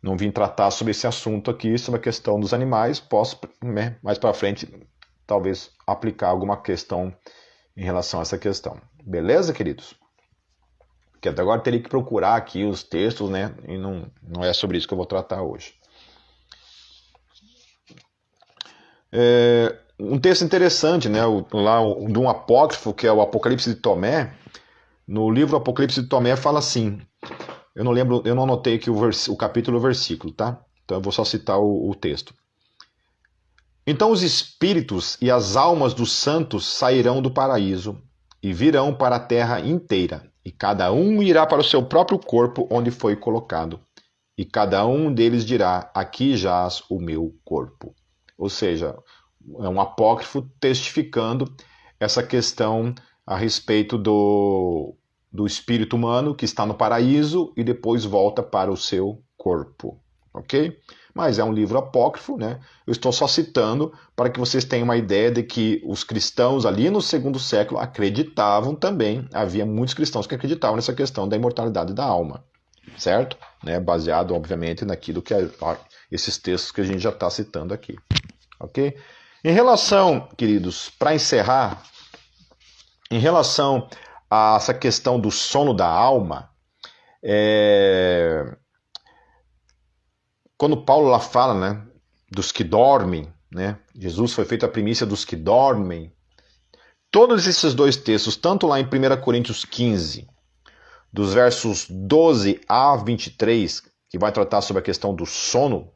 Speaker 1: não vim tratar sobre esse assunto aqui, sobre a questão dos animais. Posso, né, mais para frente, talvez aplicar alguma questão em relação a essa questão. Beleza, queridos? Porque até agora teria que procurar aqui os textos, né? E não é sobre isso que eu vou tratar hoje. Um texto interessante, né? Lá de um apócrifo, que é o Apocalipse de Tomé. No livro Apocalipse de Tomé fala assim. Eu não lembro, eu não anotei aqui o capítulo e o versículo, tá? Então eu vou só citar o texto. Então os espíritos e as almas dos santos sairão do paraíso e virão para a terra inteira, e cada um irá para o seu próprio corpo onde foi colocado. E cada um deles dirá: aqui jaz o meu corpo. Ou seja, é um apócrifo testificando essa questão a respeito do espírito humano que está no paraíso e depois volta para o seu corpo, ok? Mas é um livro apócrifo, né? Eu estou só citando para que vocês tenham uma ideia de que os cristãos ali no segundo século acreditavam também, havia muitos cristãos que acreditavam nessa questão da imortalidade da alma, certo? Né? Baseado, obviamente, naquilo que esses textos que a gente já está citando aqui, ok? Em relação, queridos, para encerrar, em relação a essa questão do sono da alma, quando Paulo lá fala, né, dos que dormem, né, Jesus foi feito a primícia dos que dormem, todos esses dois textos, tanto lá em 1 Coríntios 15, dos versos 12 a 23, que vai tratar sobre a questão do sono,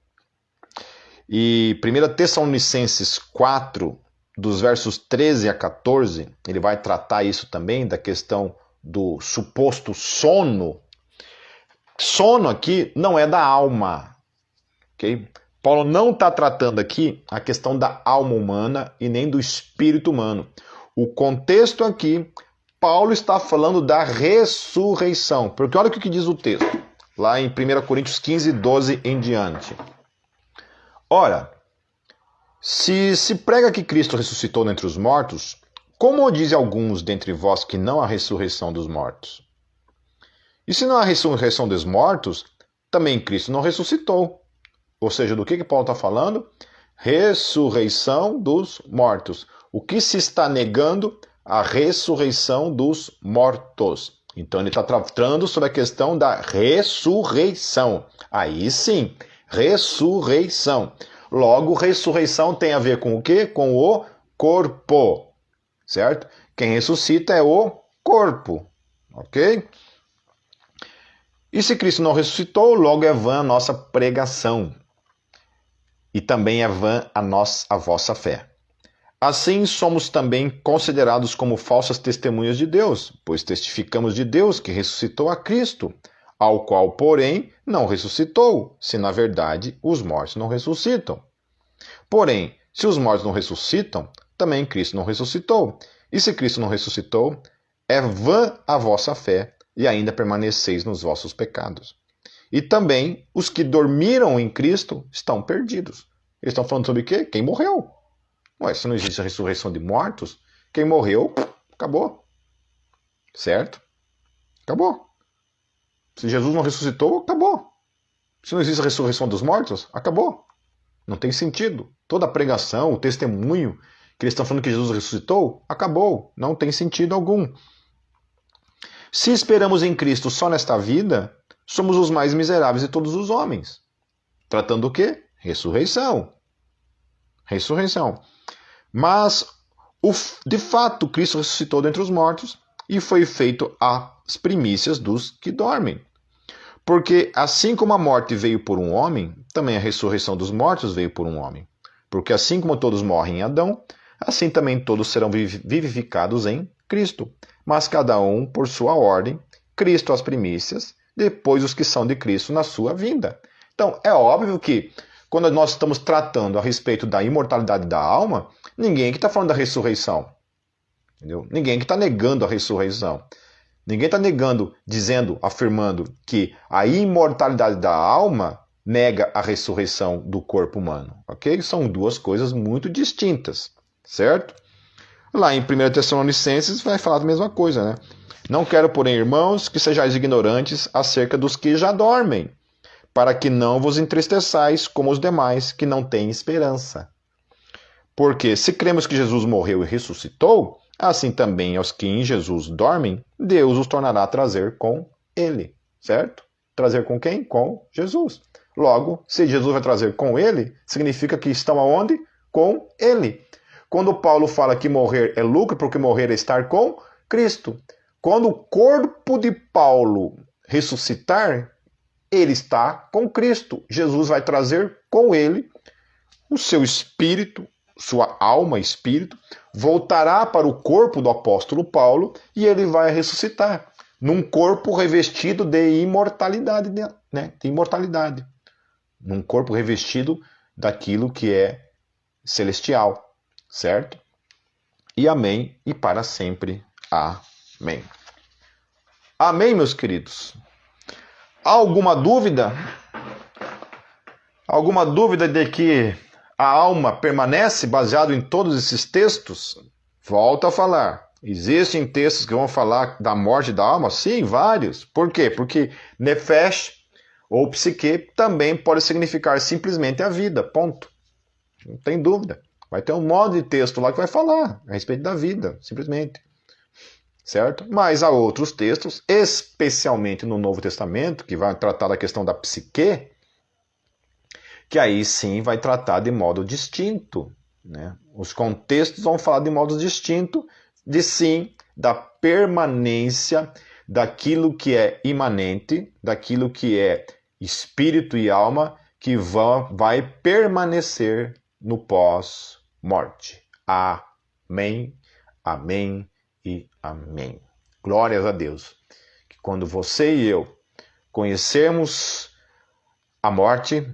Speaker 1: E 1 Tessalonicenses 4, dos versos 13 a 14, ele vai tratar isso também, da questão do suposto sono. Sono aqui não é da alma, ok? Paulo não está tratando aqui a questão da alma humana e nem do espírito humano. O contexto aqui, Paulo está falando da ressurreição. Porque olha o que diz o texto, lá em 1 Coríntios 15, 12 em diante. Ora, se prega que Cristo ressuscitou dentre os mortos, como dizem alguns dentre vós que não há ressurreição dos mortos? E se não há ressurreição dos mortos, também Cristo não ressuscitou. Ou seja, do que Paulo está falando? Ressurreição dos mortos. O que se está negando? A ressurreição dos mortos. Então ele está tratando sobre a questão da ressurreição. Aí sim, ressurreição. Logo, ressurreição tem a ver com o quê? Com o corpo, certo? Quem ressuscita é o corpo, ok? E se Cristo não ressuscitou, logo é vã a nossa pregação. E também é vã a vossa fé. Assim somos também considerados como falsas testemunhas de Deus, pois testificamos de Deus que ressuscitou a Cristo, ao qual, porém, não ressuscitou, se na verdade os mortos não ressuscitam. Porém, se os mortos não ressuscitam, também Cristo não ressuscitou. E se Cristo não ressuscitou, é vã a vossa fé, e ainda permaneceis nos vossos pecados. E também os que dormiram em Cristo estão perdidos. Eles estão falando sobre o quê? Quem morreu. Ué, se não existe a ressurreição de mortos, quem morreu, acabou. Certo? Acabou. Se Jesus não ressuscitou, acabou. Se não existe a ressurreição dos mortos, acabou. Não tem sentido. Toda a pregação, o testemunho que eles estão falando que Jesus ressuscitou, acabou. Não tem sentido algum. Se esperamos em Cristo só nesta vida, somos os mais miseráveis de todos os homens. Tratando o quê? Ressurreição. Ressurreição. Mas, de fato, Cristo ressuscitou dentre os mortos e foi feito as primícias dos que dormem. Porque assim como a morte veio por um homem, também a ressurreição dos mortos veio por um homem. Porque assim como todos morrem em Adão, assim também todos serão vivificados em Cristo. Mas cada um por sua ordem, Cristo as primícias, depois os que são de Cristo na sua vinda. Então, é óbvio que quando nós estamos tratando a respeito da imortalidade da alma, ninguém que está falando da ressurreição. Entendeu? Ninguém que está negando a ressurreição. Ninguém está negando, dizendo, afirmando que a imortalidade da alma nega a ressurreição do corpo humano. Ok? São duas coisas muito distintas. Certo? Lá em 1 Tessalonicenses vai falar da mesma coisa, né? Não quero, porém, irmãos, que sejais ignorantes acerca dos que já dormem, para que não vos entristeçais como os demais que não têm esperança. Porque se cremos que Jesus morreu e ressuscitou, assim também aos que em Jesus dormem, Deus os tornará a trazer com ele, certo? Trazer com quem? Com Jesus. Logo, se Jesus vai trazer com ele, significa que estão aonde? Com ele. Quando Paulo fala que morrer é lucro, porque morrer é estar com Cristo. Quando o corpo de Paulo ressuscitar, ele está com Cristo. Jesus vai trazer com ele o seu espírito, sua alma, espírito, voltará para o corpo do apóstolo Paulo e ele vai ressuscitar num corpo revestido de imortalidade, né? De imortalidade. Num corpo revestido daquilo que é celestial, certo? E amém, e para sempre, amém. Amém, meus queridos? Há alguma dúvida? Alguma dúvida de que a alma permanece baseado em todos esses textos? Volto a falar. Existem textos que vão falar da morte da alma? Sim, vários. Por quê? Porque nefesh, ou psique, também pode significar simplesmente a vida, ponto. Não tem dúvida. Vai ter um modo de texto lá que vai falar a respeito da vida, simplesmente. Certo? Mas há outros textos, especialmente no Novo Testamento, que vai tratar da questão da psique, que aí sim vai tratar de modo distinto. Né? Os contextos vão falar de modo distinto, de sim, da permanência daquilo que é imanente, daquilo que é espírito e alma, que vai permanecer no pós-morte. Amém, amém e amém. Glórias a Deus. Que quando você e eu conhecermos a morte,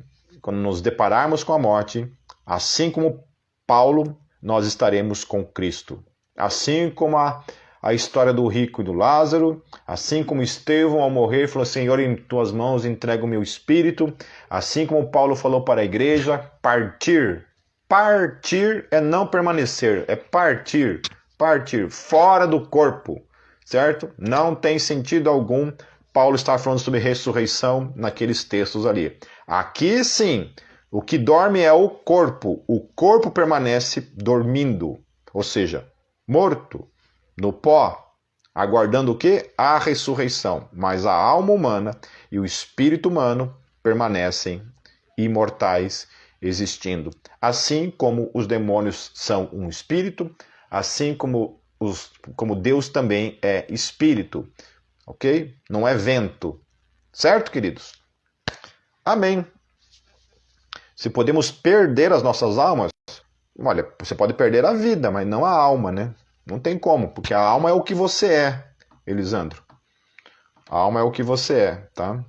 Speaker 1: quando nos depararmos com a morte, assim como Paulo, nós estaremos com Cristo. Assim como a história do rico e do Lázaro, assim como Estevão ao morrer falou, Senhor, em tuas mãos entrego o meu espírito, assim como Paulo falou para a igreja, partir. Partir é não permanecer, é partir, partir, fora do corpo, certo? Não tem sentido algum Paulo estar falando sobre ressurreição naqueles textos ali. Aqui sim, o que dorme é o corpo permanece dormindo, ou seja, morto, no pó, aguardando o quê? A ressurreição. Mas a alma humana e o espírito humano permanecem imortais, existindo. Assim como os demônios são um espírito, assim como Deus também é espírito, ok? Não é vento. Certo, queridos? Amém. Se podemos perder as nossas almas, olha, você pode perder a vida, mas não a alma, né? Não tem como, porque a alma é o que você é, Elisandro. A alma é o que você é, tá?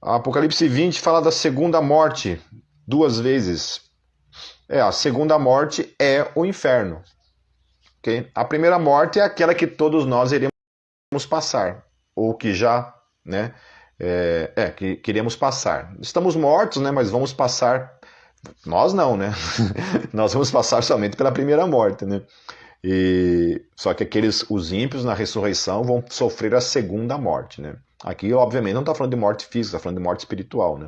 Speaker 1: Apocalipse 20 fala da segunda morte, 2 vezes. A segunda morte é o inferno. Okay? A primeira morte é aquela que todos nós iremos passar, ou que já, né? Que queremos passar. Estamos mortos, né? Mas vamos passar. Nós não, né? Nós vamos passar somente pela primeira morte, né? Só que os ímpios na ressurreição vão sofrer a segunda morte, né? Aqui, obviamente, não está falando de morte física, está falando de morte espiritual, né?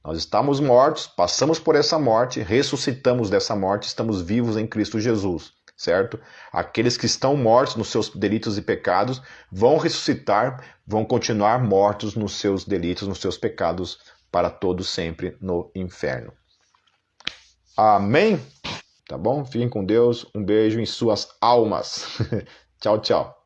Speaker 1: Nós estamos mortos, passamos por essa morte, ressuscitamos dessa morte, estamos vivos em Cristo Jesus, certo? Aqueles que estão mortos nos seus delitos e pecados vão ressuscitar, vão continuar mortos nos seus delitos, nos seus pecados, para todos sempre no inferno. Amém? Tá bom? Fiquem com Deus. Um beijo em suas almas. Tchau, tchau.